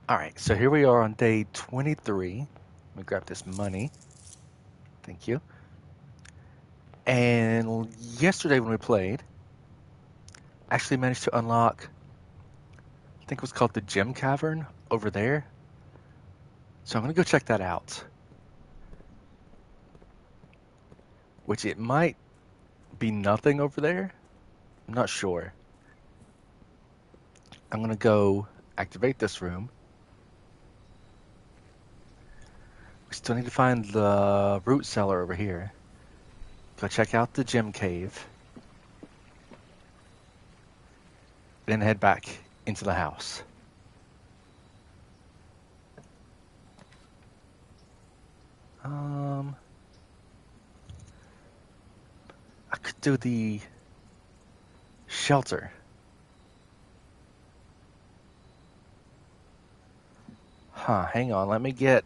All right, so here we are on day 23. Let me grab this money. Thank you. And yesterday when we played, actually managed to unlock, I think it was called the Gem Cavern over there. So I'm going to go check that out, which it might be nothing over there. I'm not sure. I'm going to go activate this room. We still need to find the root cellar over here. Go check out the gem cave. Then head back into the house. I could do the shelter. Hang on, let me get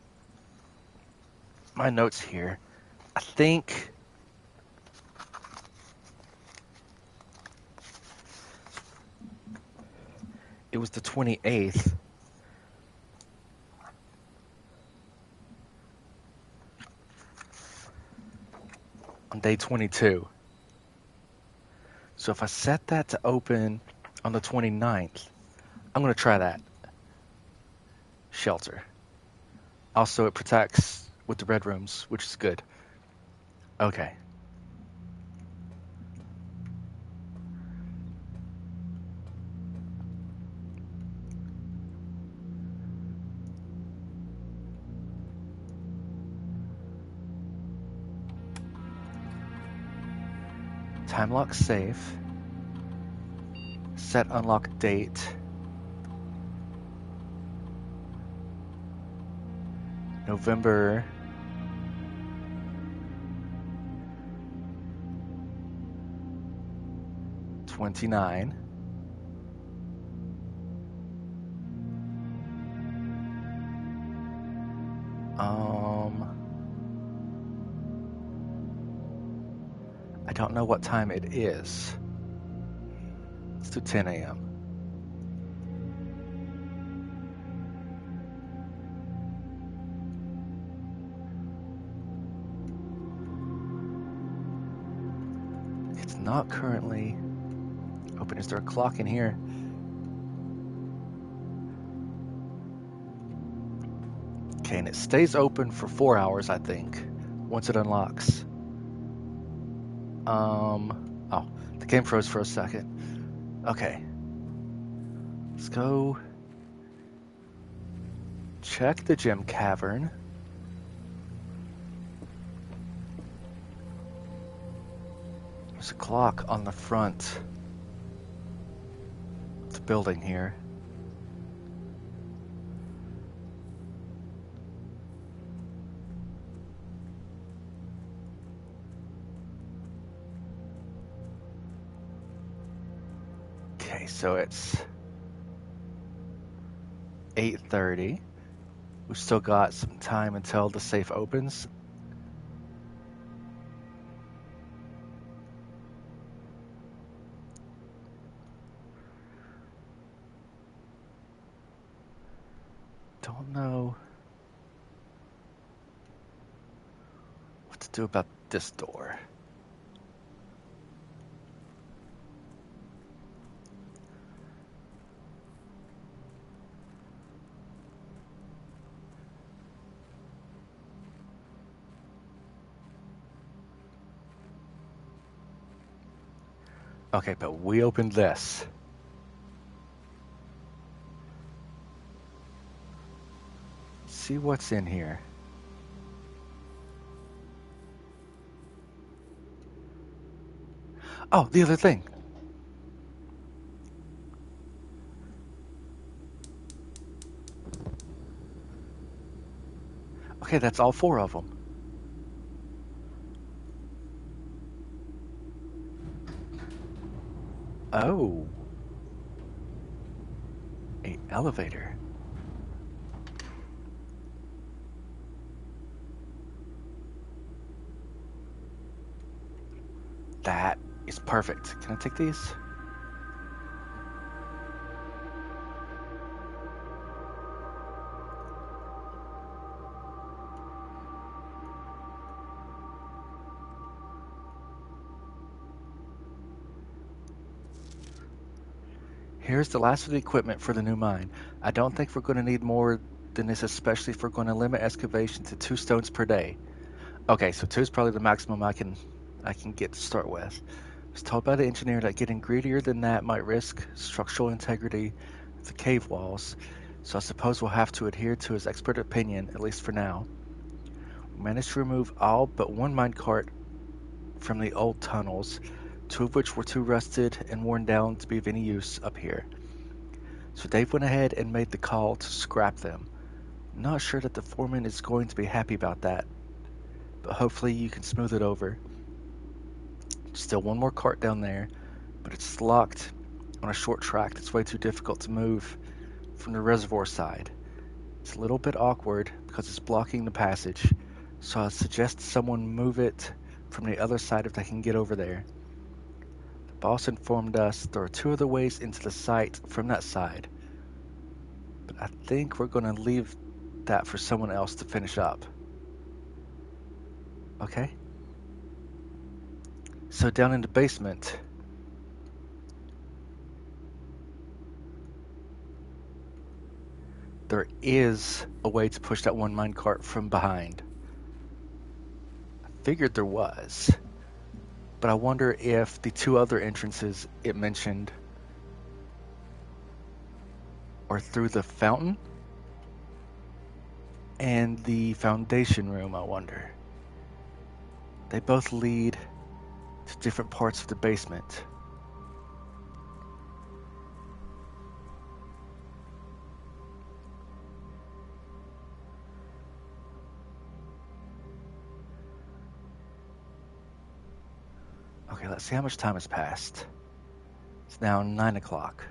my notes here. I think it was the 28th. On day 22. So if I set that to open on the 29th, I'm going to try that. Shelter. Also, it protects with the red rooms, which is good. Okay. Time lock safe. Set unlock date. November 29. I don't know what time it is. Let's do 10 a.m. It's not currently open. Is there a clock in here? Okay, and it stays open for 4 hours, I think, once it unlocks. Oh, the game froze for a second. Okay. Let's go check the gem cavern. There's a clock on the front of the building here. Okay, so it's 8:30. We've still got some time until the safe opens. Don't know what to do about this door. Okay, but we opened this. See what's in here. Oh, the other thing. Okay, that's all 4 of them. Oh. An elevator. That is perfect. Can I take these? Here's the last of the equipment for the new mine. I don't think we're going to need more than this, especially if we're going to limit excavation to 2 stones per day. Okay, so 2 is probably the maximum I can get to start with. I was told by the engineer that getting greedier than that might risk structural integrity of the cave walls, so I suppose we'll have to adhere to his expert opinion, at least for now. We managed to remove all but 1 minecart from the old tunnels, 2 of which were too rusted and worn down to be of any use up here. So Dave went ahead and made the call to scrap them. I'm not sure that the foreman is going to be happy about that, but hopefully you can smooth it over. Still 1 more cart down there, but it's locked on a short track that's way too difficult to move from the reservoir side. It's a little bit awkward because it's blocking the passage, so I suggest someone move it from the other side if they can get over there. The boss informed us there are 2 other ways into the site from that side, but I think we're going to leave that for someone else to finish up. Okay? So down in the basement, there is a way to push that 1 minecart from behind. I figured there was, but I wonder if the 2 other entrances it mentioned are through the fountain and the foundation room, I wonder. They both lead to different parts of the basement. Okay, let's see how much time has passed. It's now 9 o'clock.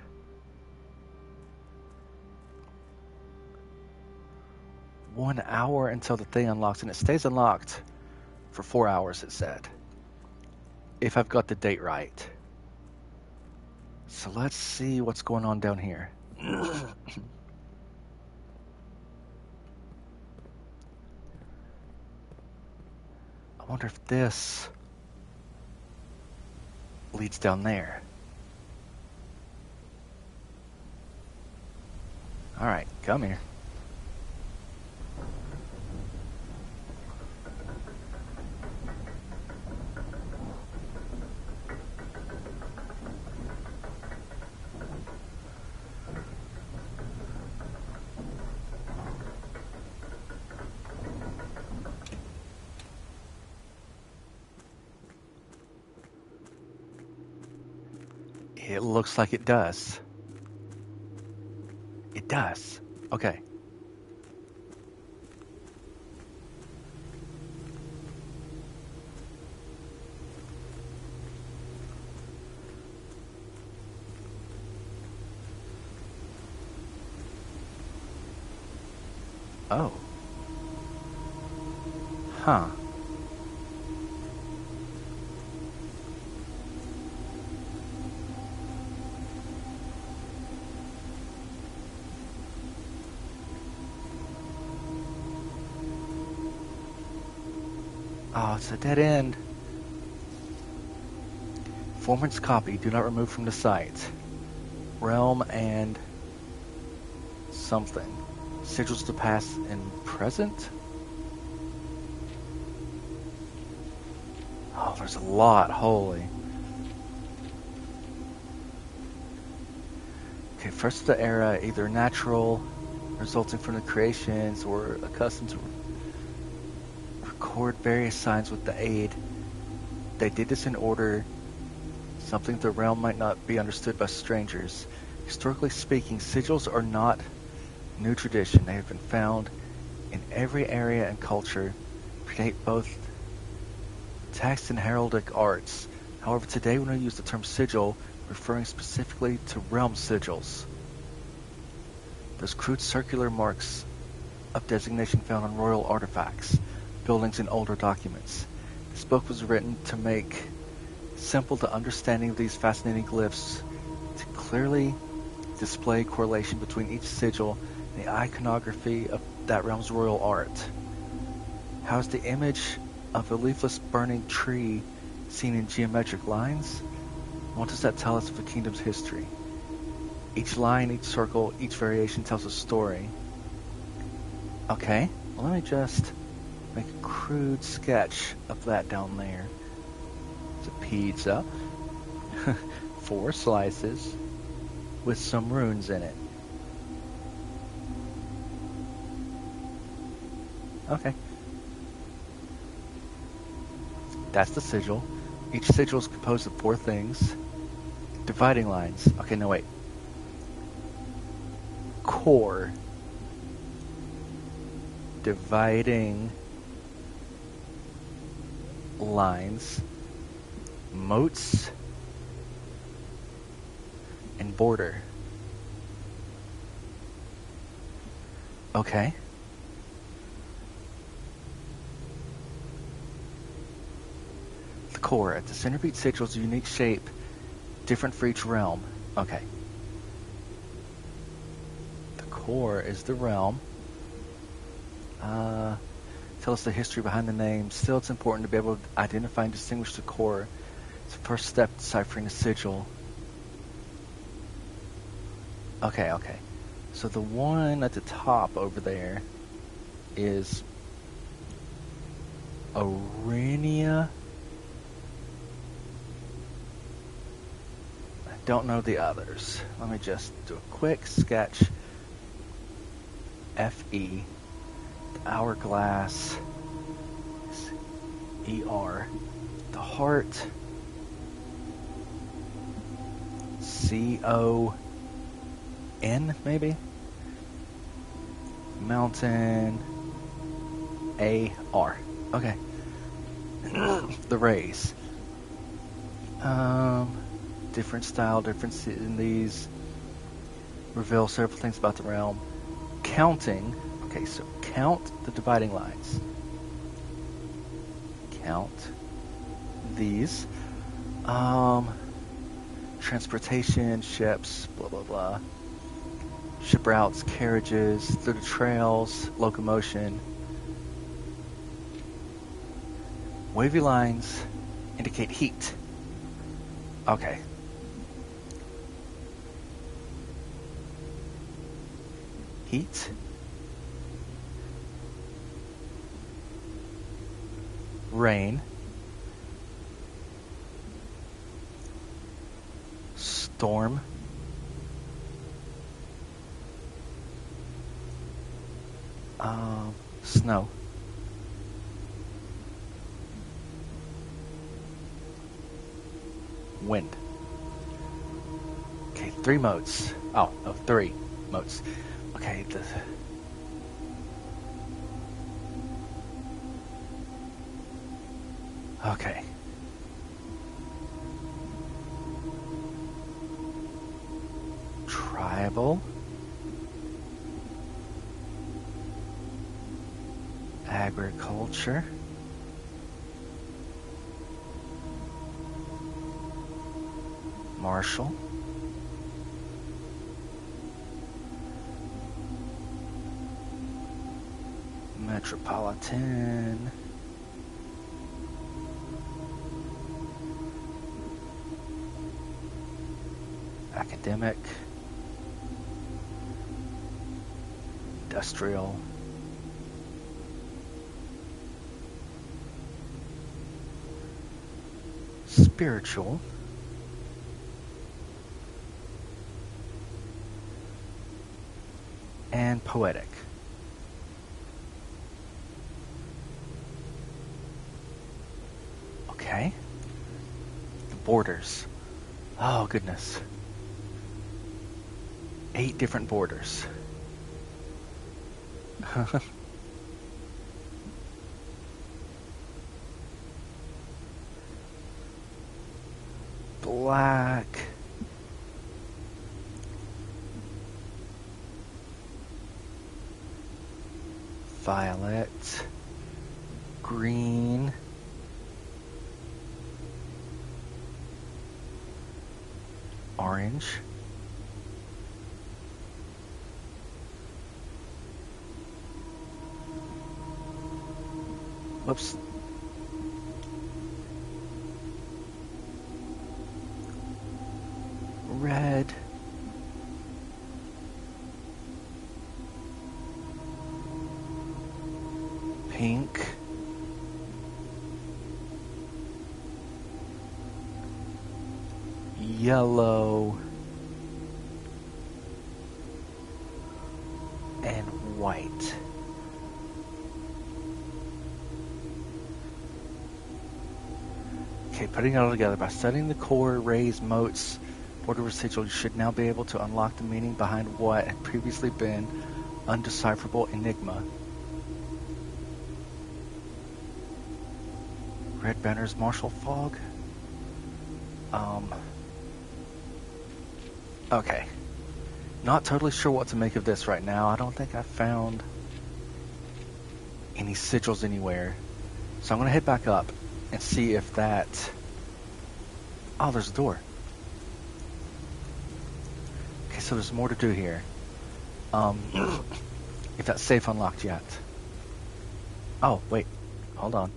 One hour until the thing unlocks, and it stays unlocked for 4 hours, it said. If I've got the date right. So let's see what's going on down here. I wonder if this leads down there. Alright, come here. It looks like it does. It does. Okay. Oh. Huh. Oh, it's a dead end. Foreman's copy, do not remove from the site. Realm and something. Sigils to past and present? Oh, there's a lot, holy. Okay, first of the era, either natural, resulting from the creations, or accustomed to record various signs with the aid. They did this in order, something the realm might not be understood by strangers. Historically speaking, sigils are not new tradition. They have been found in every area and culture, predate both text and heraldic arts. However, today when we use the term sigil, referring specifically to realm sigils. Those crude circular marks of designation found on royal artifacts, buildings, and older documents. This book was written to make simple the understanding of these fascinating glyphs, to clearly display correlation between each sigil and the iconography of that realm's royal art. How is the image of a leafless burning tree seen in geometric lines? What does that tell us of the kingdom's history? Each line, each circle, each variation tells a story. Okay, well, let me just make a crude sketch of that down there. It's a pizza. 4 slices with some runes in it. Okay. That's the sigil. Each sigil is composed of 4 things. Dividing lines. Okay, no, wait. Core. Dividing lines. Moats. And border. Okay. The core. At the center of each sigil is a unique shape, different for each realm. Okay. The core is the realm. Tell us the history behind the name. Still, it's important to be able to identify and distinguish the core. It's the first step deciphering the sigil. Okay. So the one at the top over there is Aurenia. I don't know the others. Let me just do a quick sketch. FE. The hourglass. ER. The heart. CON, maybe? Mountain. AR. Okay. The rays. Different style, difference in these. Reveal several things about the realm. Counting. Okay, so count the dividing lines. Count these. Transportation, ships, blah blah blah. Ship routes, carriages, through the trails, locomotion. Wavy lines indicate heat. Okay. Heat. Rain. Storm. Snow. Wind. Okay, 3 modes. Oh, 3 modes. Okay, okay. Tribal. Agriculture. Martial. Metropolitan. Academic. Industrial. Spiritual. And poetic. Okay. The borders. Oh, goodness. 8 different borders. Black. Violet. Green. Orange. Whoops. Red. pink, yellow, and white. Okay, putting it all together, by studying the core, rays, motes, order residual, you should now be able to unlock the meaning behind what had previously been undecipherable enigma. Red banners, martial fog. Okay. Not totally sure what to make of this right now. I don't think I found any sigils anywhere. So I'm going to head back up and see if that... Oh, there's a door. Okay, so there's more to do here. If that safe unlocked yet. Oh, wait. Hold on.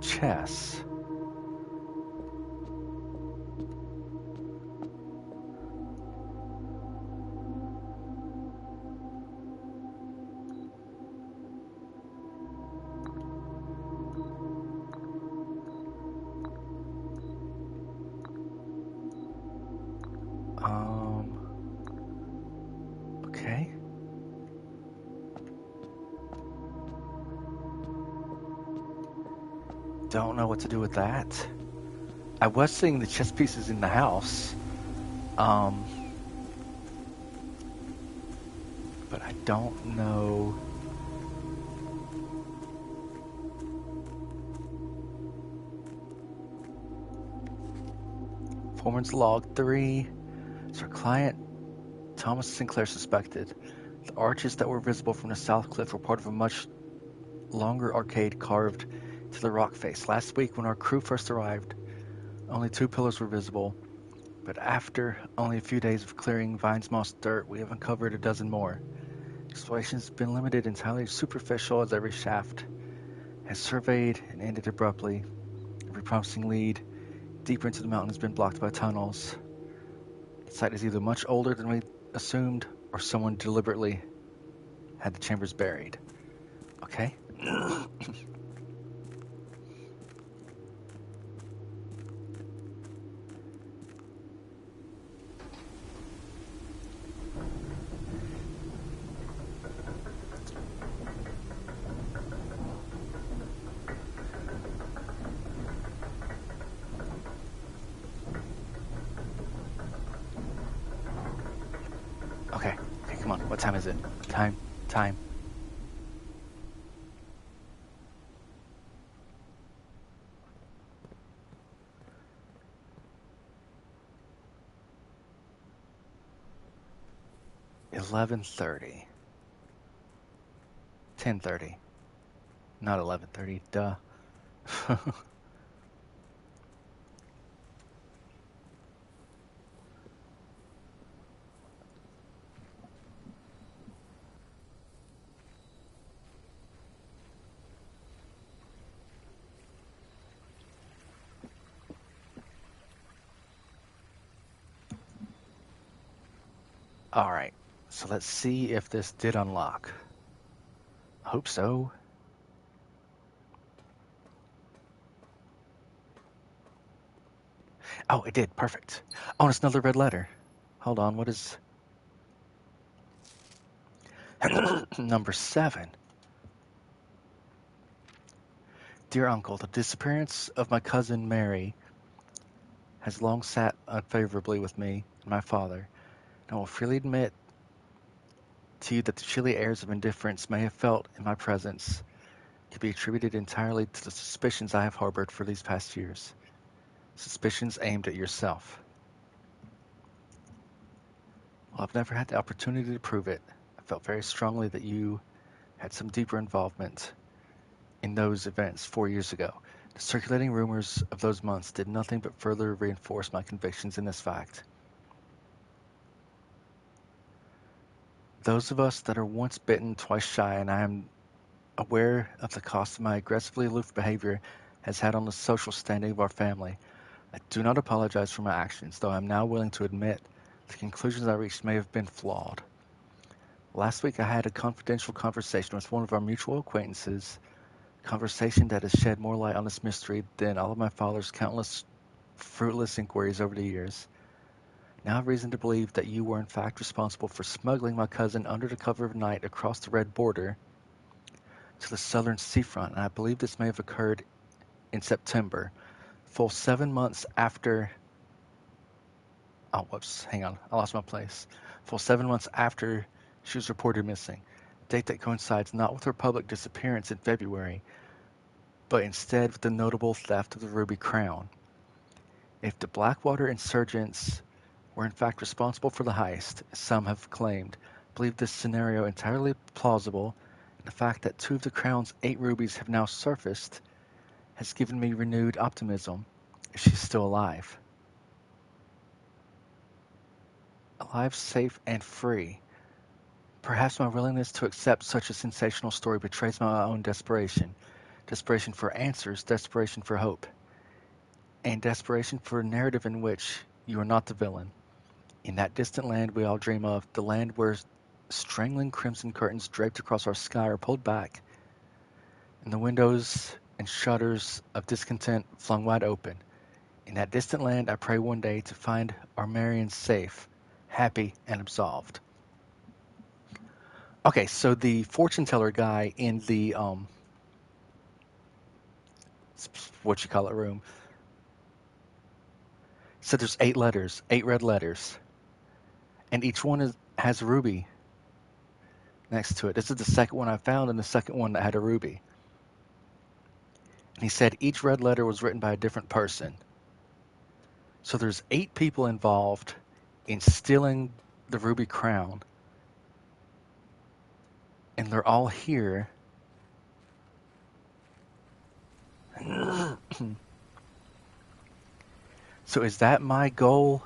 Chess. Okay. Don't know what to do with that. I was seeing the chess pieces in the house. But I don't know. Foreman's log 3. So our client, Thomas Sinclair, suspected the arches that were visible from the south cliff were part of a much longer arcade carved to the rock face. Last week, when our crew first arrived, only 2 pillars were visible, but after only a few days of clearing vines, moss, dirt, we have uncovered a dozen more. Exploration has been limited entirely superficial, as every shaft has surveyed and ended abruptly. Every promising lead deeper into the mountain has been blocked by tunnels. The site is either much older than we assumed, or someone deliberately had the chambers buried. Okay. Okay, come on. What time is it? Time. 11:30. 10:30. Not 11:30. Duh. All right. So let's see if this did unlock. I hope so. Oh, it did. Perfect. Oh, and it's another red letter. Hold on. What is number 7? Dear Uncle, the disappearance of my cousin Mary has long sat unfavorably with me and my father. I will freely admit to you that the chilly airs of indifference may have felt in my presence could be attributed entirely to the suspicions I have harbored for these past years. Suspicions aimed at yourself. Well, I've never had the opportunity to prove it. I felt very strongly that you had some deeper involvement in those events 4 years ago. The circulating rumors of those months did nothing but further reinforce my convictions in this fact. Those of us that are once bitten, twice shy, and I am aware of the cost my aggressively aloof behavior has had on the social standing of our family. I do not apologize for my actions, though I am now willing to admit the conclusions I reached may have been flawed. Last week I had a confidential conversation with one of our mutual acquaintances, conversation that has shed more light on this mystery than all of my father's countless fruitless inquiries over the years. Now I have reason to believe that you were in fact responsible for smuggling my cousin under the cover of night across the red border to the southern seafront, and I believe this may have occurred in September, full 7 months after. Oh, whoops, hang on, I lost my place. Full 7 months after she was reported missing, a date that coincides not with her public disappearance in February, but instead with the notable theft of the Ruby Crown. If the Blackwater insurgents were in fact responsible for the heist, as some have claimed, I believe this scenario entirely plausible, and the fact that 2 of the Crown's 8 rubies have now surfaced has given me renewed optimism if she's still alive. Alive, safe, and free. Perhaps my willingness to accept such a sensational story betrays my own desperation. Desperation for answers, desperation for hope, and desperation for a narrative in which you are not the villain. In that distant land we all dream of, the land where strangling crimson curtains draped across our sky are pulled back, and the windows and shutters of discontent flung wide open. In that distant land I pray one day to find our Marion safe, happy, and absolved. Okay, so the fortune teller guy in the what you call it room said there's 8 letters, 8 red letters, and each one has a ruby next to it. This is the second one I found, and the second one that had a ruby. And he said each red letter was written by a different person. So there's 8 people involved in stealing the Ruby Crown, and they're all here. So is that my goal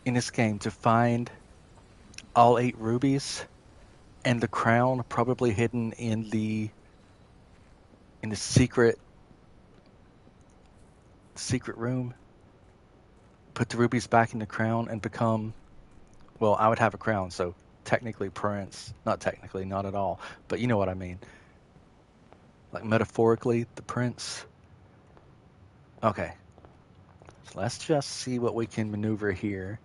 in this game, to find all 8 rubies and the crown probably hidden in the secret room? Put the rubies back in the crown and become, well, I would have a crown, so technically prince. Not technically, not at all, but you know what I mean. Like metaphorically, the prince. Okay. So let's just see what we can maneuver here.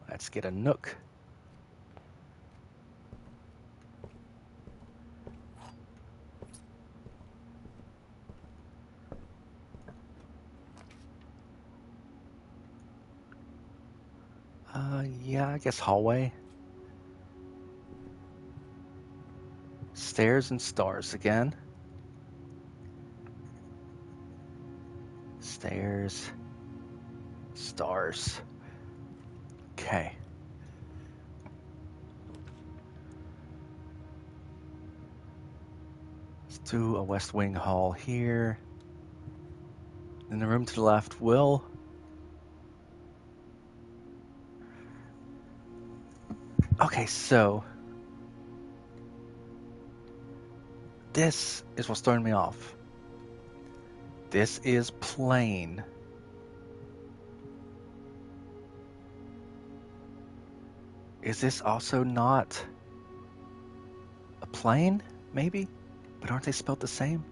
Let's get a nook. Yeah, I guess hallway. Stairs and stars again. Stairs. Stars. Okay. Let's do a West Wing hall here. In the room to the left will... Okay, so... this is what's throwing me off. This is plain. Is this also not a plane? Maybe? But aren't they spelled the same?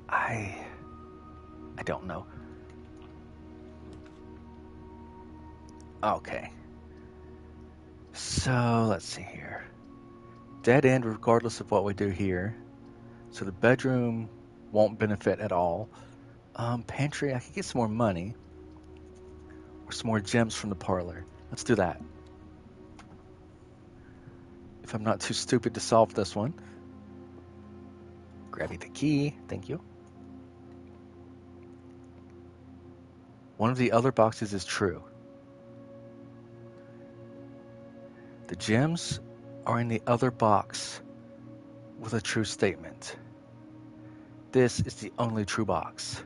I don't know. Okay. So, let's see here. Dead end regardless of what we do here. So the bedroom won't benefit at all. Pantry, I could get some more money. Or some more gems from the parlor. Let's do that. If I'm not too stupid to solve this one. Grabbing the key. Thank you. One of the other boxes is true. The gems are in the other box with a true statement. This is the only true box.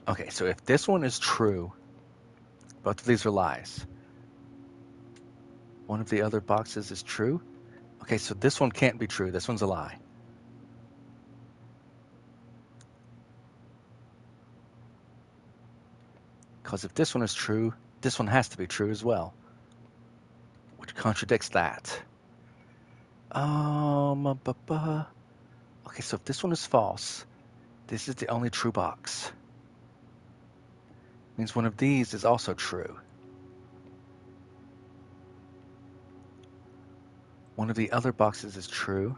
Okay, so if this one is true, both of these are lies. One of the other boxes is true. Okay, so this one can't be true. This one's a lie. Because if this one is true, this one has to be true as well, which contradicts that. Okay, so if this one is false, this is the only true box. Means one of these is also true. One of the other boxes is true.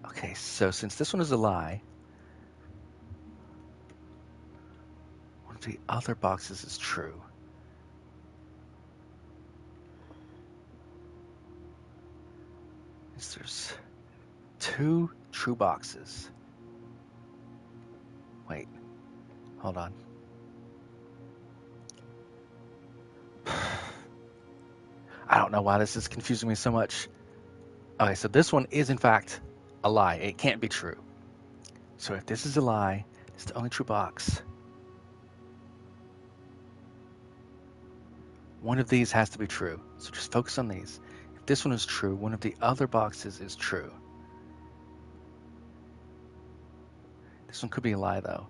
Okay, so since this one is a lie, one of the other boxes is true. There's 2 true boxes. Wait, hold on. I don't know why this is confusing me so much. Okay, so this one is in fact a lie. It can't be true. So if this is a lie, it's the only true box. One of these has to be true. So just focus on these. If this one is true, one of the other boxes is true. This one could be a lie though.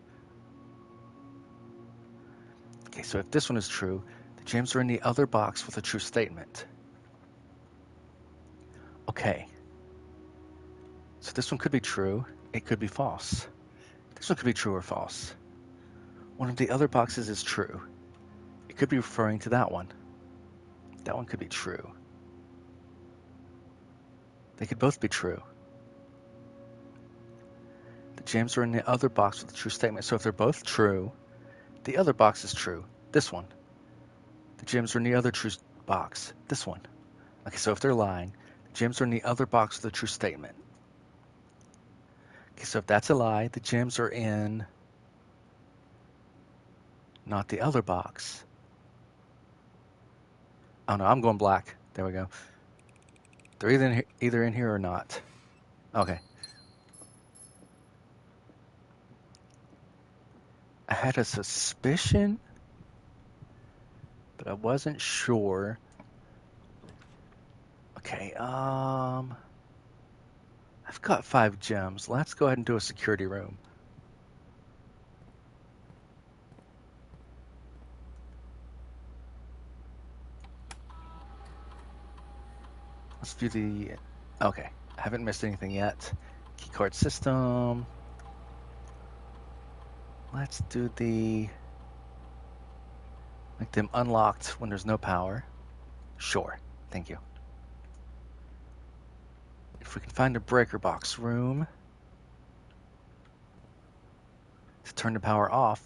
Okay, so if this one is true, the gems are in the other box with a true statement. Okay. So this one could be true. It could be false. This one could be true or false. One of the other boxes is true. It could be referring to that one. That one could be true. They could both be true. The gems are in the other box with a true statement. So if they're both true, the other box is true. This one. The gems are in the other true box. This one. Okay, so if they're lying, the gems are in the other box with a true statement. Okay, so if that's a lie, the gems are in not the other box. Oh no, I'm going black. There we go. They're either in here or not. Okay. I had a suspicion, but I wasn't sure. Okay, I've got 5 gems. Let's go ahead and do a security room. Let's view the... Okay, I haven't missed anything yet. Keycard system. Let's do the... Make them unlocked when there's no power. Sure, thank you. If we can find a breaker box room to turn the power off,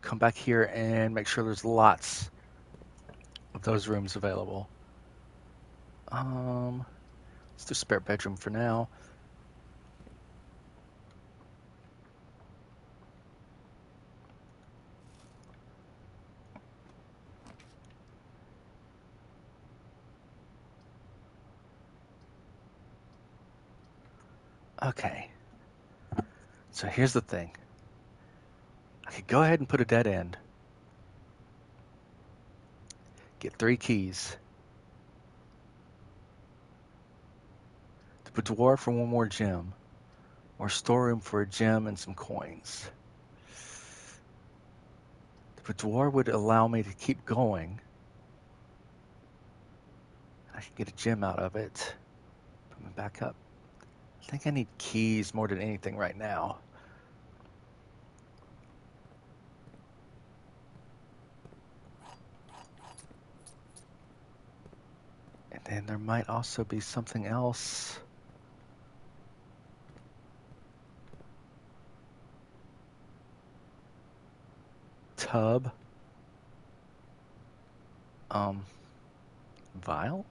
come back here and make sure there's lots of those rooms available. Let's do spare bedroom for now. Okay. So here's the thing. I could go ahead and put a dead end. Get 3 keys. The boudoir for 1 more gem. Or storeroom for a gem and some coins. The boudoir would allow me to keep going. I could get a gem out of it. Put me back up. I think I need keys more than anything right now. And then there might also be something else. Tub. Vial?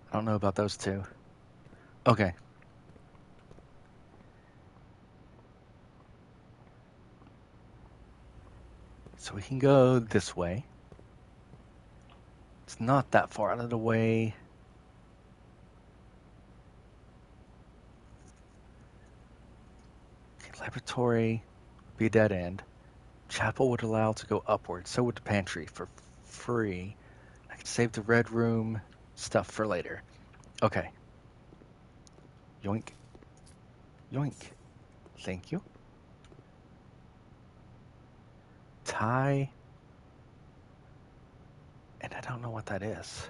I don't know about those 2. Okay. So we can go this way. It's not that far out of the way. Okay, laboratory would be a dead end. Chapel would allow to go upward. So would the pantry for free. I could save the red room stuff for later. Okay. Yoink. Yoink. Thank you. Tie. And I don't know what that is.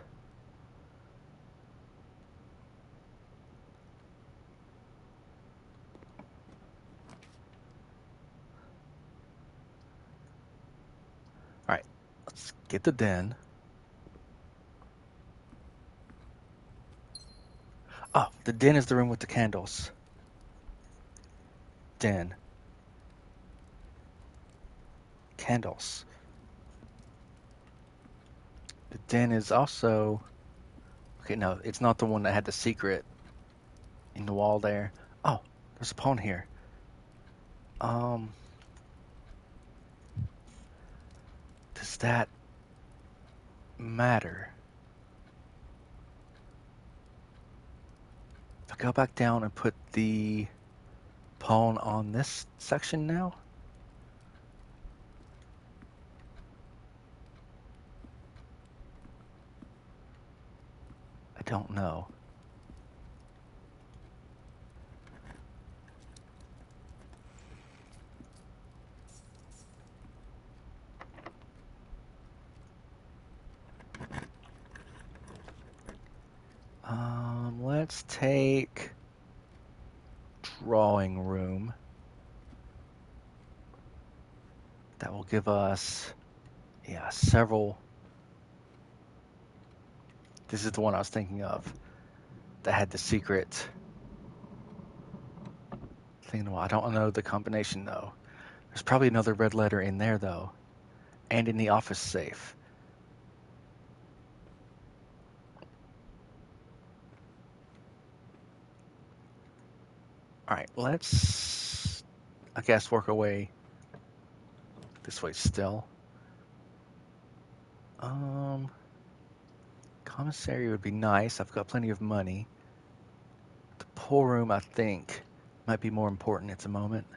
Alright. Let's get the den. Oh, the den is the room with the candles. Den. Candles. The den is also... Okay, no, it's not the one that had the secret in the wall there. Oh, there's a pawn here. Does that matter? If I go back down and put the pawn on this section now? I don't know. Let's take drawing room. That will give us, yeah, several. This is the one I was thinking of that had the secret thing. I don't know the combination though. There's probably another red letter in there though, and in the office safe. All right, let's, I guess, work our way this way still. Commissary would be nice. I've got plenty of money. The pool room, I think, might be more important at the moment.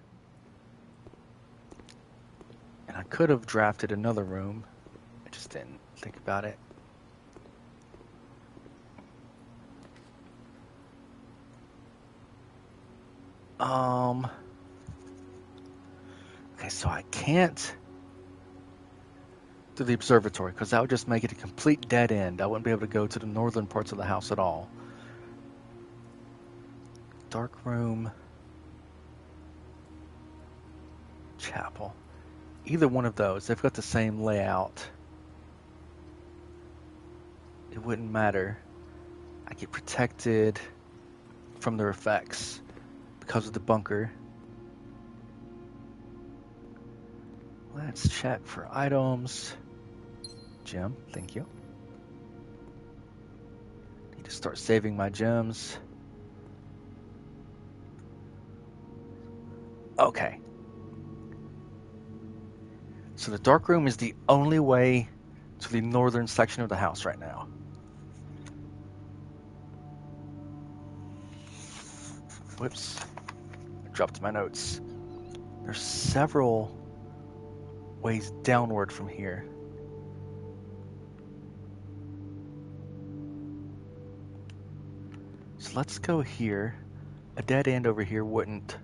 And I could have drafted another room. I just didn't think about it. Okay, so I can't do the observatory because that would just make it a complete dead end. I wouldn't be able to go to the northern parts of the house at all. Dark room, chapel. Either one of those, they've got the same layout. It wouldn't matter. I get protected from their effects because of the bunker. Let's check for items. Gem, thank you. Need to start saving my gems. Okay. So the dark room is the only way to the northern section of the house right now. Whoops. I dropped my notes. There's several ways downward from here. So let's go here. A dead end over here wouldn't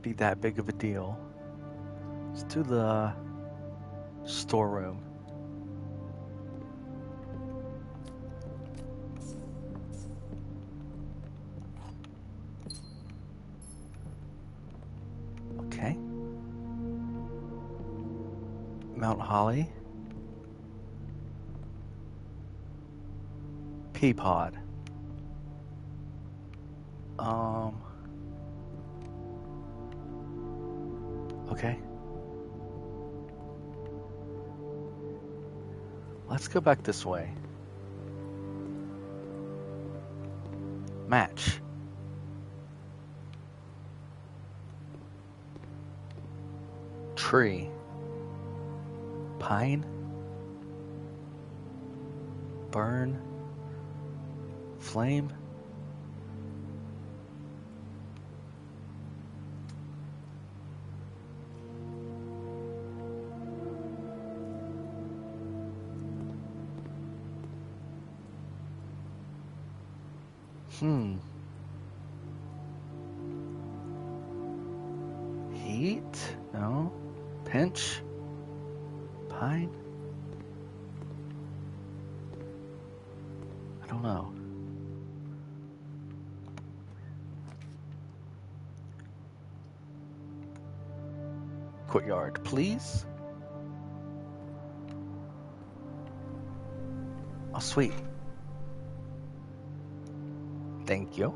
be that big of a deal. Let's do the storeroom. Okay. Mount Holly. Peapod. Okay. Let's go back this way. Match. Tree. Pine. Burn. Flame. Heat? No. Pinch? Pine? I don't know. Courtyard, please. Oh, sweet. Thank you.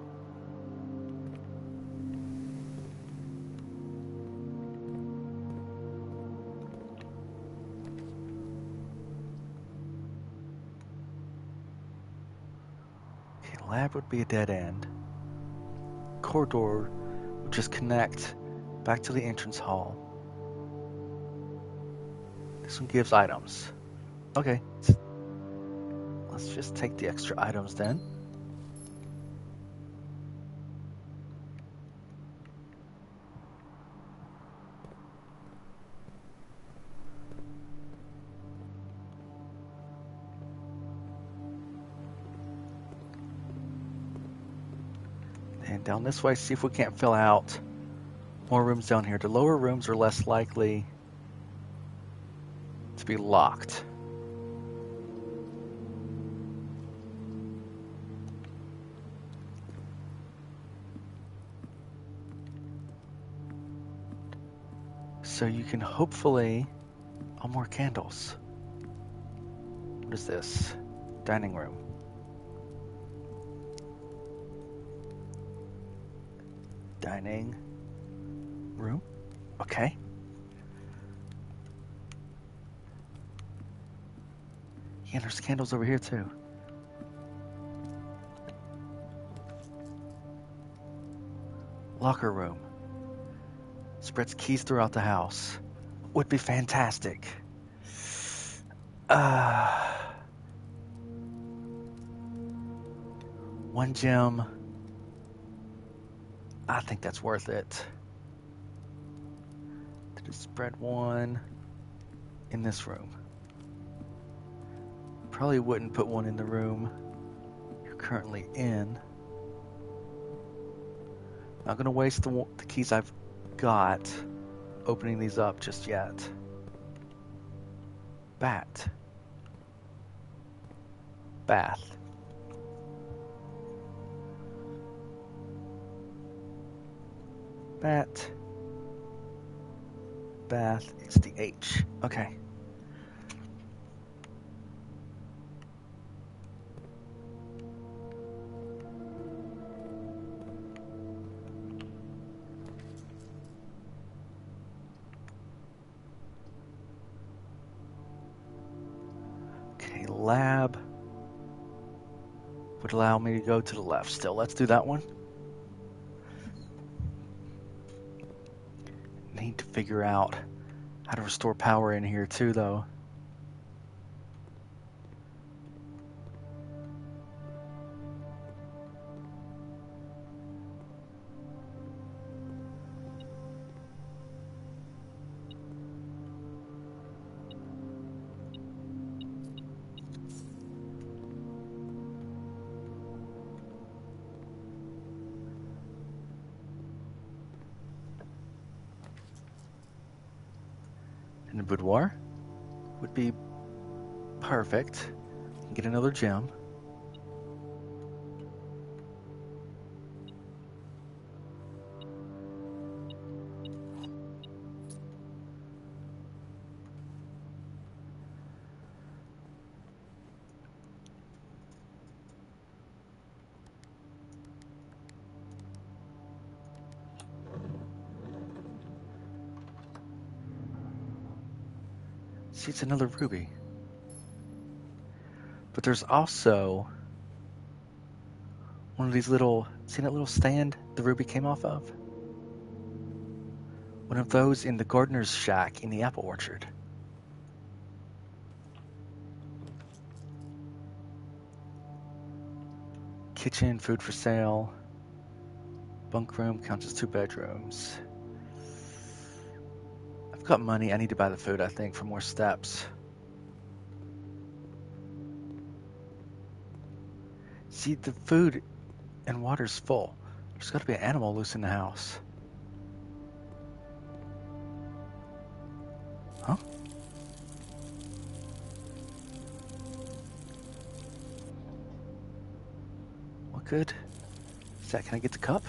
Okay, lab would be a dead end. Corridor would just connect back to the entrance hall. This one gives items. Okay. Let's just take the extra items then. And down this way, see if we can't fill out more rooms down here. The lower rooms are less likely to be locked. So you can hopefully... Oh, more candles. What is this? Dining room. Dining room. Okay. Yeah, there's candles over here too. Locker room. Spreads keys throughout the house. Would be fantastic. One gem. I think that's worth it. To just spread one in this room. Probably wouldn't put one in the room you're currently in. Not gonna waste the keys I've got opening these up just yet. Bat. Bath. Bat. Bath is the H. Okay. Okay, lab would allow me to go to the left still. Let's do that one. Need to figure out how to restore power in here too, though. And the boudoir would be perfect. Get another gem. See, it's another ruby. But there's also one of these little, see that little stand the ruby came off of? One of those in the gardener's shack in the apple orchard. Kitchen, food for sale. Bunk room counts as 2 bedrooms. I've got money. I need to buy the food, I think, for more steps. See, the food And water's full. There's got to be an animal loose in the house. Huh? What good is that? Can I get the cup?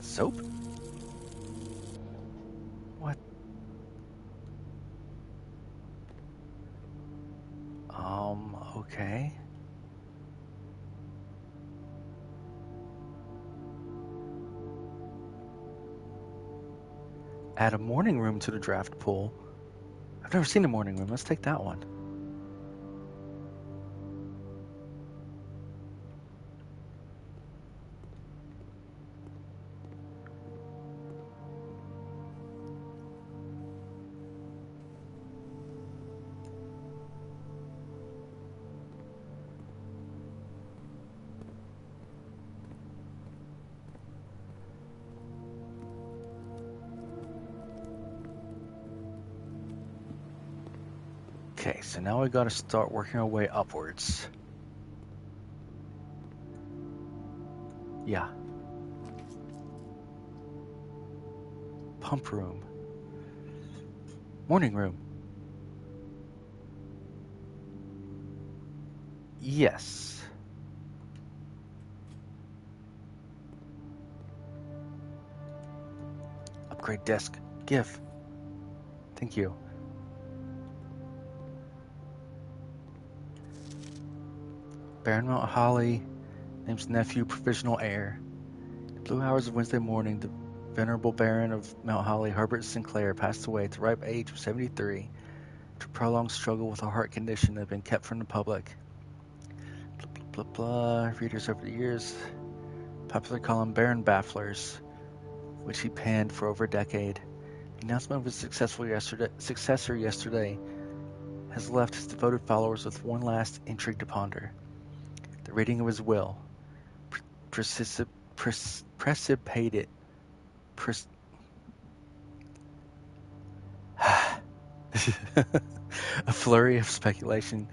Soap? What? Okay. Add a morning room to the draft pool. I've never seen a morning room. Let's take that one. Okay, so now we got to start working our way upwards. Yeah. Pump room. Morning room. Yes. Upgrade desk. Give. Thank you. Baron Mount Holly names nephew provisional heir. In the blue hours of Wednesday morning, the venerable Baron of Mount Holly, Herbert Sinclair, passed away at the ripe age of 73 after a prolonged struggle with a heart condition that had been kept from the public. Blah, blah, blah, blah. Readers over the years popularly call him Baron Bafflers, which he penned for over a decade. The announcement of his successor yesterday has left his devoted followers with one last intrigue to ponder. The reading of his will precipitated a flurry of speculation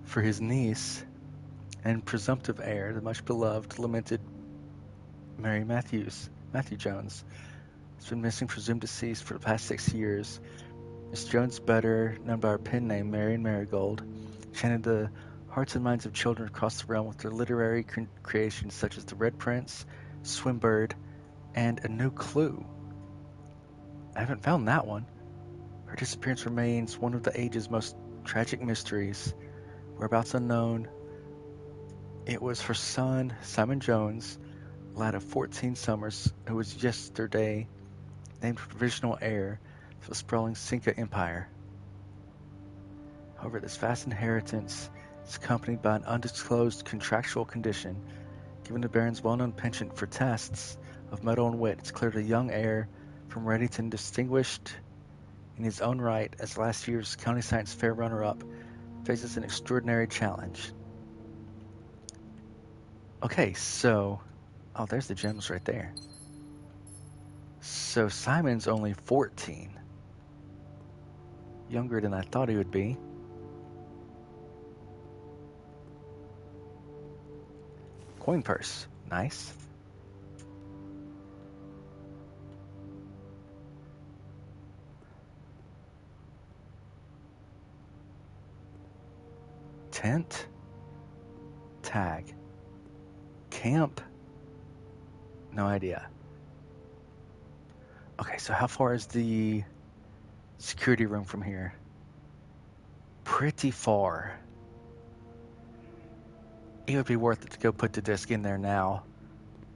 for his niece and presumptive heir, the much beloved, lamented Mary Matthew Jones, has been missing, presumed deceased, for the past 6 years. Miss Jones, better known by her pen name Marion Marigold, enchanted the hearts and minds of children across the realm with their literary creations such as The Red Prince, Swimbird, and A New Clue. I haven't found that one. Her disappearance remains one of the age's most tragic mysteries. Whereabouts unknown. It was her son, Simon Jones, lad of 14 summers, who was yesterday named provisional heir to the sprawling Cinca Empire. However, this vast inheritance is accompanied by an undisclosed contractual condition. Given the Baron's well-known penchant for tests of mettle and wit, it's clear the young heir from Reddington, distinguished in his own right as last year's County Science Fair runner-up, faces an extraordinary challenge. Okay, so... Oh, there's the gems right there. So Simon's only 14. Younger than I thought he would be. Coin purse. Nice. Tent. Tag. Camp. No idea. Okay, so how far is the security room from here? Pretty far. It would be worth it to go put the disc in there now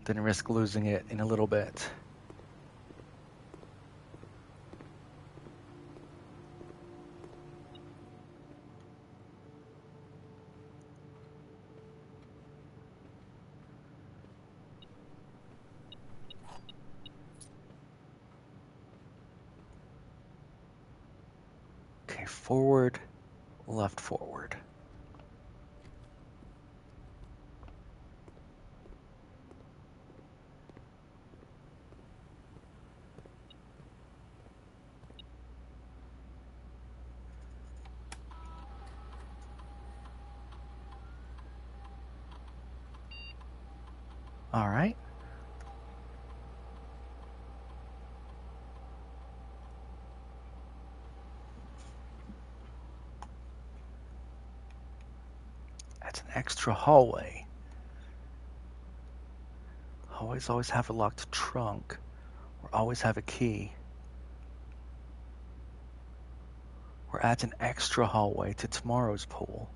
than risk losing it in a little bit. Okay, forward, left, forward. All right. That's an extra hallway. Always have a locked trunk, or always have a key. Or adds an extra hallway to tomorrow's pool.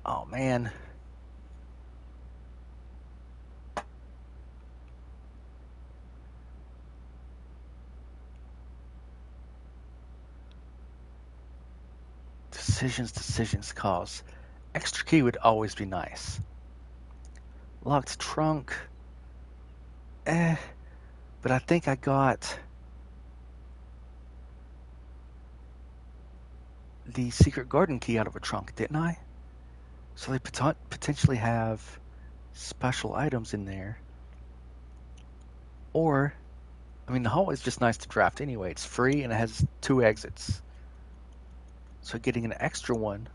Oh man. Decisions cause. Extra key would always be nice. Locked trunk. But I think I got the secret garden key out of a trunk, didn't I? So they potentially have special items in there. Or, I mean, the hallway's just nice to draft anyway. It's free and it has 2 exits. So getting an extra one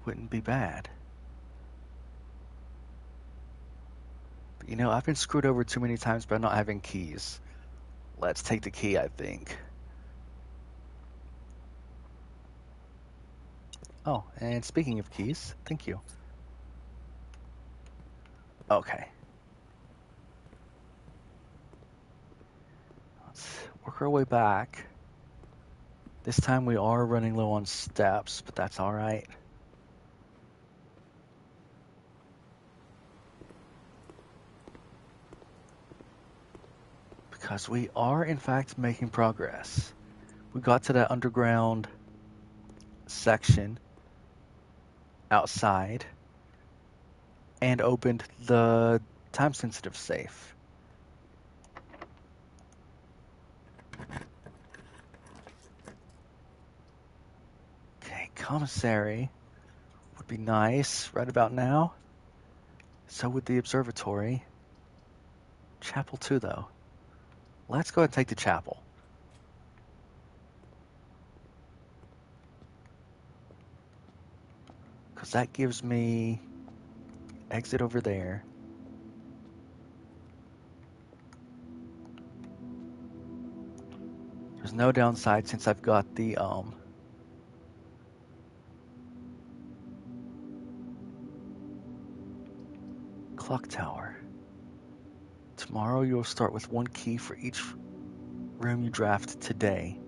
wouldn't be bad. But you know, I've been screwed over too many times by not having keys. Let's take the key, I think. Oh, and speaking of keys, thank you. Okay. Let's work our way back. This time we are running low on steps, but that's all right. Because we are, in fact, making progress. We got to that underground section outside and opened the time-sensitive safe. Okay, commissary would be nice right about now. So would the observatory. Chapel too, though. Let's go ahead and take the chapel. Because that gives me exit over there. There's no downside since I've got the clock tower. Tomorrow you'll start with 1 key for each room you draft today.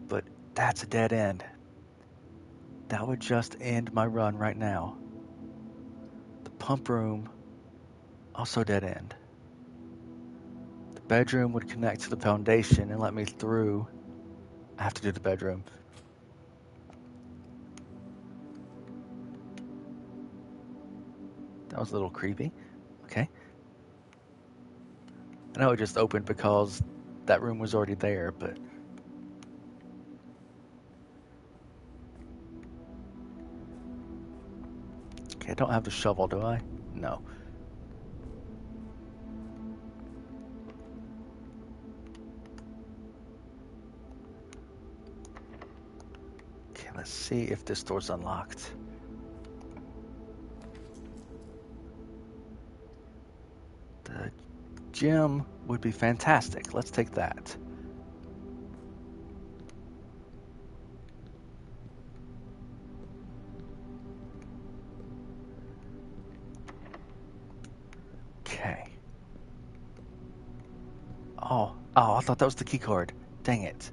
But that's a dead end. That would just end my run right now. The pump room, also dead end. The bedroom would connect to the foundation and let me through. I have to do the bedroom. That was a little creepy. Okay. I know it just opened because that room was already there, but... Okay, I don't have the shovel, do I? No. Okay, let's see if this door's unlocked. The gym would be fantastic. Let's take that. Okay. Oh, I thought that was the key card. Dang it.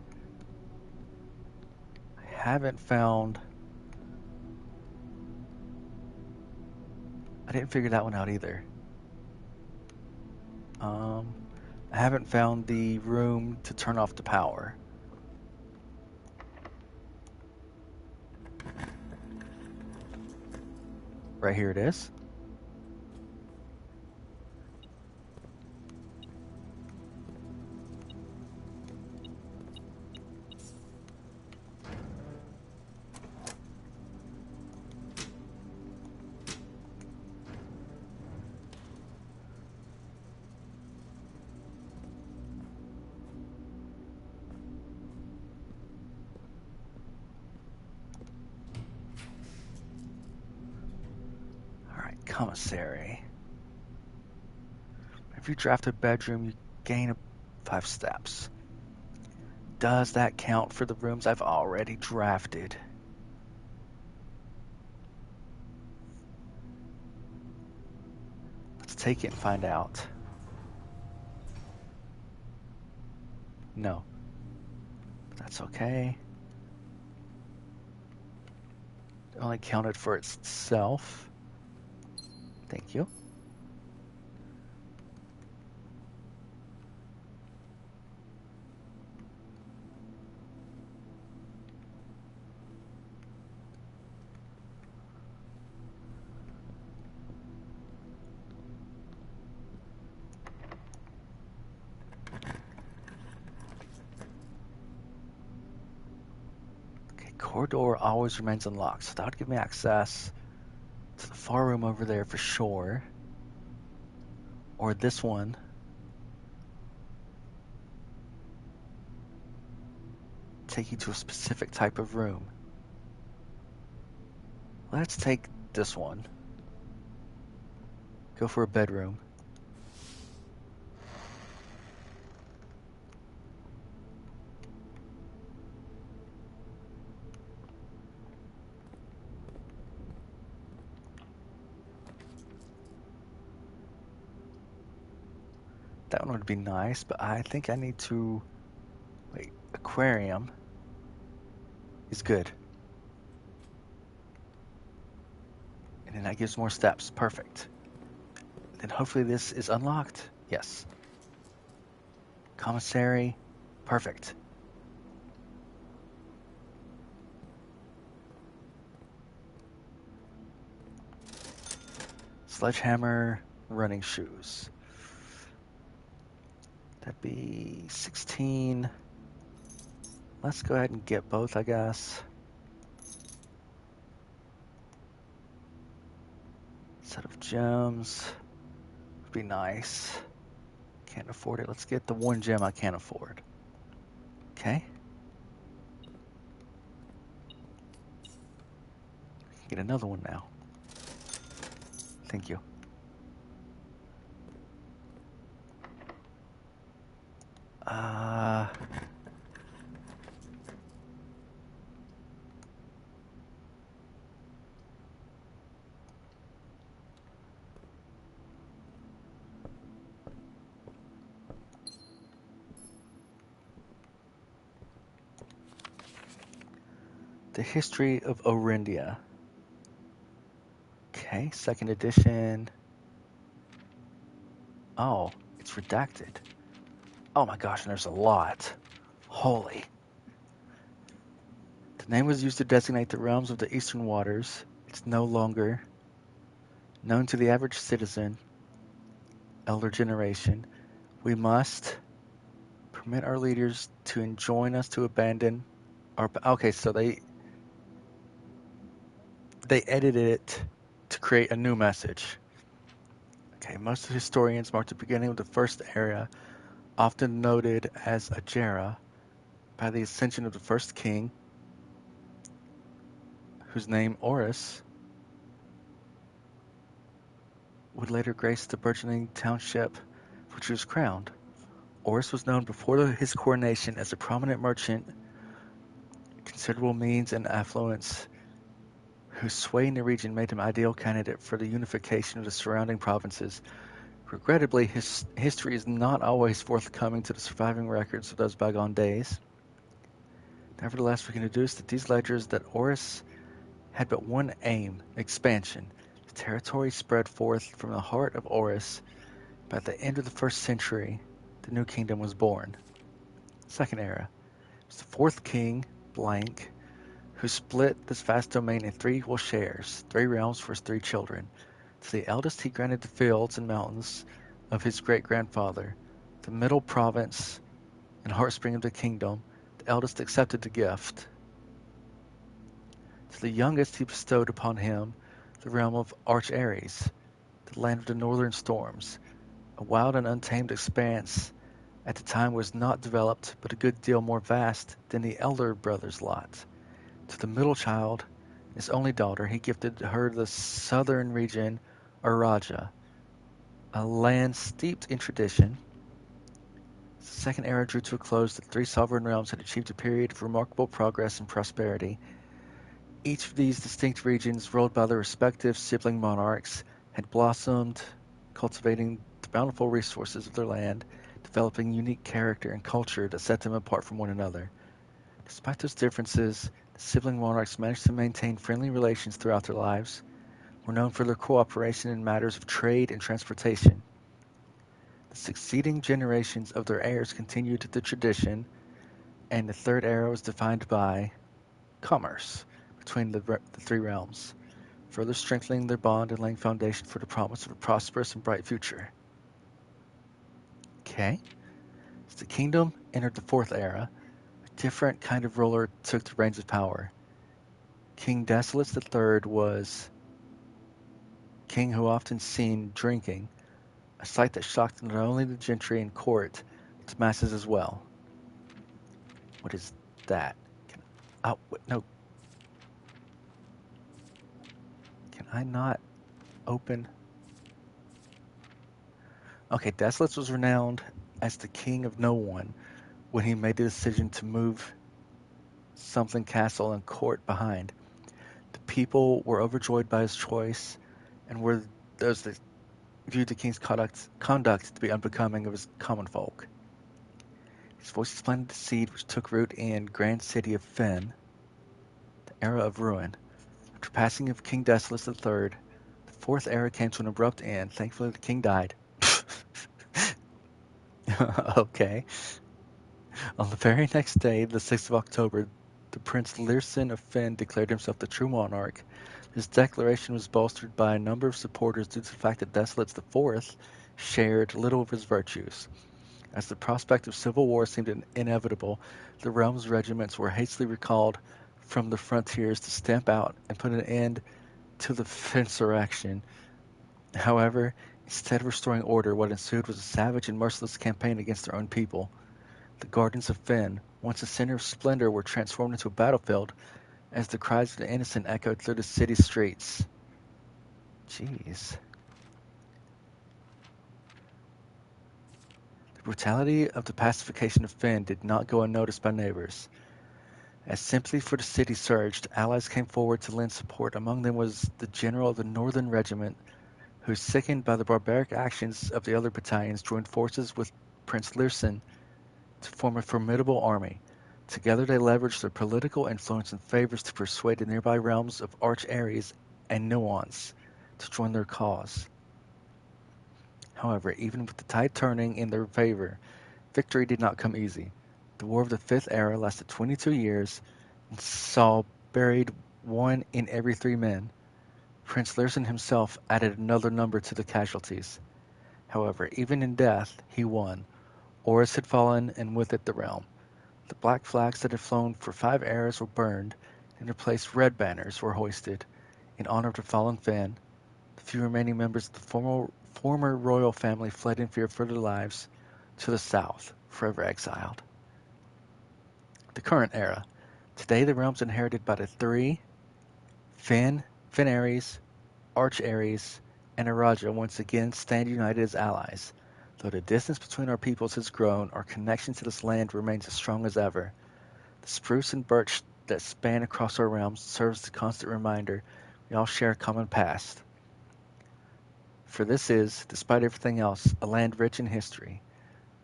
I haven't found... I didn't figure that one out either. I haven't found the room to turn off the power. Right here it is. Commissary. If you draft a bedroom, you gain 5 steps. Does that count for the rooms I've already drafted? Let's take it and find out. No. That's okay. It only counted for itself. Thank you. Okay, corridor always remains unlocked, so that would give me access to the far room over there for sure. Or this one. Take you to a specific type of room. Let's take this one. Go for a bedroom. That one would be nice, but I think I need to... Wait, aquarium is good. And then that gives more steps. Perfect. Then hopefully this is unlocked. Yes. Commissary. Perfect. Sledgehammer, running shoes. That'd be 16. Let's go ahead and get both, I guess. Set of gems would be nice. Can't afford it. Let's get the one gem I can't afford. Okay. Get another one now. Thank you. The History of Orindia. Okay, second edition. Oh, it's redacted. Oh my gosh, and there's a lot. Holy. The name was used to designate the realms of the Eastern Waters. It's no longer known to the average citizen, elder generation. We must permit our leaders to enjoin us to abandon our... Okay, so they edited it to create a new message. Okay, most historians mark the beginning of the first era, often noted as Ajera, by the ascension of the first king, whose name Oris would later grace the burgeoning township which he was crowned. Oris was known before his coronation as a prominent merchant, considerable means and affluence, whose sway in the region made him ideal candidate for the unification of the surrounding provinces. Regrettably, his history is not always forthcoming to the surviving records of those bygone days. Nevertheless, we can deduce that these ledgers that Oris had but one aim, expansion. The territory spread forth from the heart of Oris. By the end of the first century, the new kingdom was born. Second era. It was the fourth king, Blank, who split this vast domain in 3 equal shares, 3 realms for his 3 children. To the eldest he granted the fields and mountains of his great-grandfather, the middle province and heartspring of the kingdom. The eldest accepted the gift. To the youngest he bestowed upon him the realm of Arch Ares, the land of the northern storms. A wild and untamed expanse at the time was not developed, but a good deal more vast than the elder brother's lot. To the middle child, his only daughter, he gifted her the southern region Araja, a land steeped in tradition. The Second Era drew to a close. The three sovereign realms had achieved a period of remarkable progress and prosperity. Each of these distinct regions, ruled by their respective sibling monarchs, had blossomed, cultivating the bountiful resources of their land, developing unique character and culture that set them apart from one another. Despite those differences, the sibling monarchs managed to maintain friendly relations throughout their lives, were known for their cooperation in matters of trade and transportation. The succeeding generations of their heirs continued the tradition, and the Third Era was defined by commerce between the three realms, further strengthening their bond and laying foundation for the promise of a prosperous and bright future. Okay, as the kingdom entered the Fourth Era, a different kind of ruler took the reins of power. King Desolus III was king who often seen drinking, a sight that shocked not only the gentry and court, but the masses as well. What is that? Oh, no. Can I not open? Okay, Desolus was renowned as the king of no one when he made the decision to move something castle and court behind. The people were overjoyed by his choice and were those that viewed the king's conduct to be unbecoming of his common folk. His voice planted the seed which took root in grand city of Fen, the era of ruin. After passing of King Desolus III, the Fourth Era came to an abrupt end. Thankfully, the king died. Okay. On the very next day, the 6th of October, the Prince Lyrson of Fen declared himself the true monarch. His declaration was bolstered by a number of supporters due to the fact that Desolus IV shared little of his virtues. As the prospect of civil war seemed inevitable, the realm's regiments were hastily recalled from the frontiers to stamp out and put an end to the insurrection. However, instead of restoring order, what ensued was a savage and merciless campaign against their own people. The gardens of Fen, once a center of splendor, were transformed into a battlefield as the cries of the innocent echoed through the city streets. Jeez. The brutality of the pacification of Fen did not go unnoticed by neighbors. As sympathy for the city surged, allies came forward to lend support. Among them was the general of the Northern Regiment, who, sickened by the barbaric actions of the other battalions, joined forces with Prince Lyrson to form a formidable army. Together they leveraged their political influence and favors to persuade the nearby realms of Arch Ares and Nuance to join their cause. However, even with the tide turning in their favor, victory did not come easy. The War of the Fifth Era lasted 22 years and saw buried 1 in every 3 men. Prince Lyrson himself added another number to the casualties. However, even in death, he won. Horus had fallen, and with it the realm. The black flags that had flown for 5 eras were burned, and in their place red banners were hoisted in honor of the fallen Fen. The few remaining members of the former royal family fled in fear for their lives to the south, forever exiled. The current era. Today the realms inherited by the 3, Fen, Fen-Ares, Arch Ares, and Araja once again stand united as allies. Though the distance between our peoples has grown, our connection to this land remains as strong as ever. The spruce and birch that span across our realms serves as a constant reminder we all share a common past. For this is, despite everything else, a land rich in history.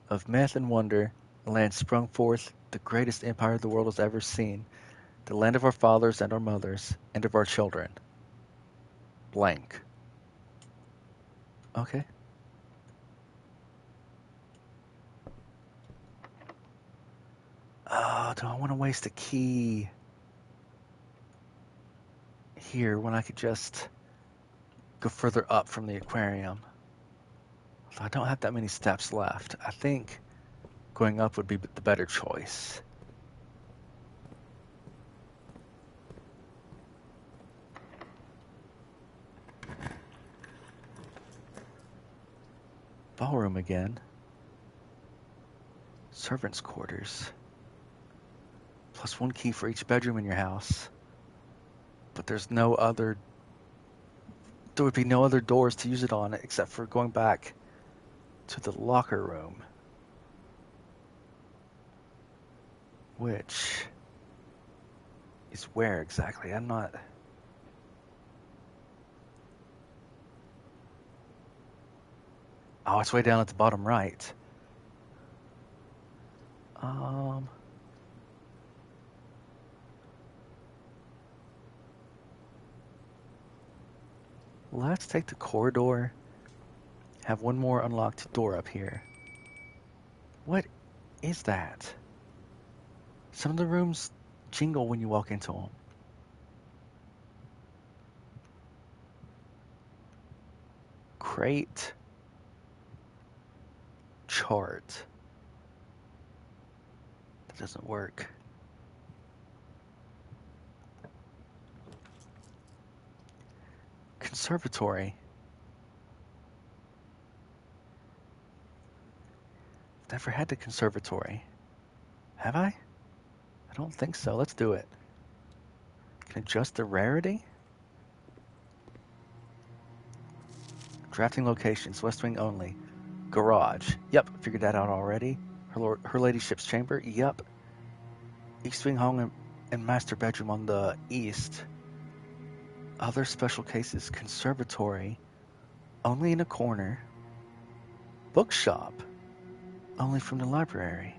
Of myth and wonder, a land sprung forth, the greatest empire the world has ever seen, the land of our fathers and our mothers, and of our children. Blank. Okay. Oh, do I want to waste a key here when I could just go further up from the aquarium? I don't have that many steps left. I think going up would be the better choice. Ballroom again. Servants' quarters. Plus 1 key for each bedroom in your house. But there's no other there would be no other doors to use it on except for going back to the locker room. Which is where exactly? I'm not... Oh, it's way down at the bottom right. Let's take the corridor. Have one more unlocked door up here. What is that? Some of the rooms jingle when you walk into them. Crate. Chart. That doesn't work. Conservatory. Never had the conservatory. Have I? I don't think so. Let's do it. Can adjust the rarity? Drafting locations. West Wing only. Garage. Yep, figured that out already. Her ladyship's chamber. Yep. East Wing home and master bedroom on the east. Other special cases. Conservatory. Only in a corner. Bookshop. Only from the library.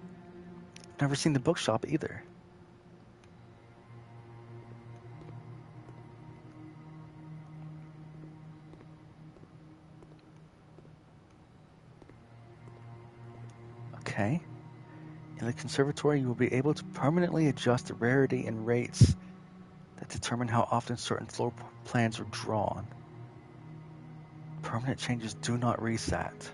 Never seen the bookshop either. Okay. In the conservatory, you will be able to permanently adjust the rarity and rates that determine how often certain floor plans are drawn. Permanent changes do not reset.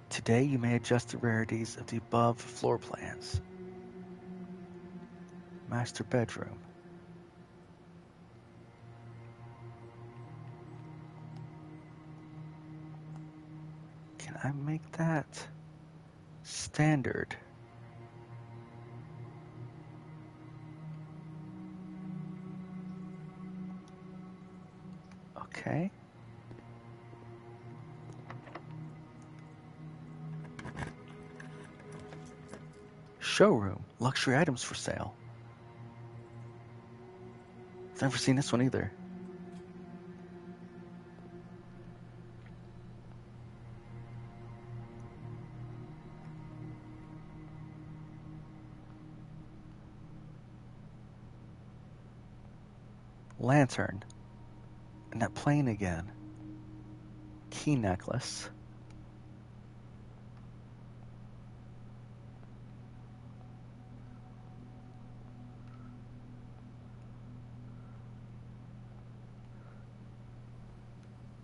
Today, you may adjust the rarities of the above floor plans. Master bedroom. Can I make that standard? Okay. Showroom. Luxury items for sale. I've never seen this one either. Lantern. And that plane again. Key necklace.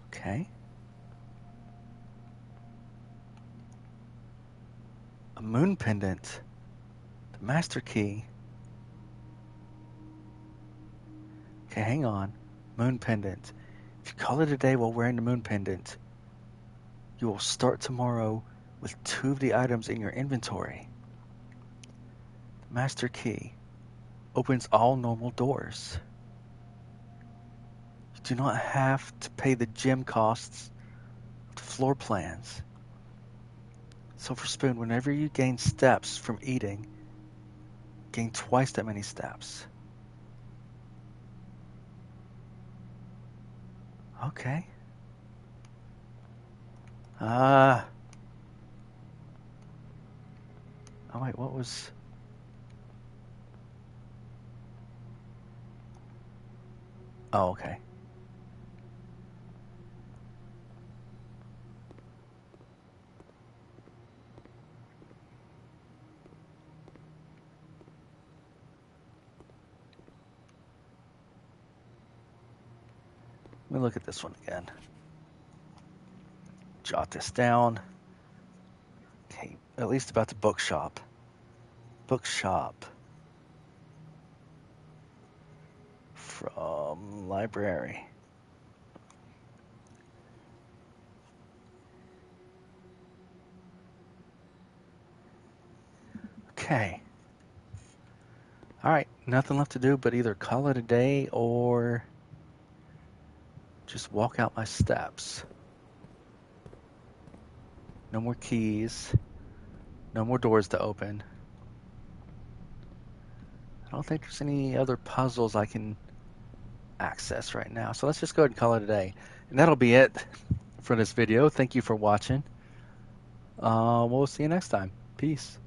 Okay. A moon pendant. The master key. Okay, hang on. Moon pendant. If you call it a day while wearing the moon pendant, you will start tomorrow with 2 of the items in your inventory. The master key opens all normal doors. You do not have to pay the gym costs of the floor plans. Silver spoon, whenever you gain steps from eating, gain twice that many steps. Okay. Oh wait, what was... Oh, okay. Let me look at this one again. Jot this down. Okay, at least about the bookshop. Bookshop. From library. Okay. Alright, nothing left to do but either call it a day or just walk out my steps. No more keys. No more doors to open. I don't think there's any other puzzles I can access right now. So let's just go ahead and call it a day. And that'll be it for this video. Thank you for watching. We'll see you next time. Peace.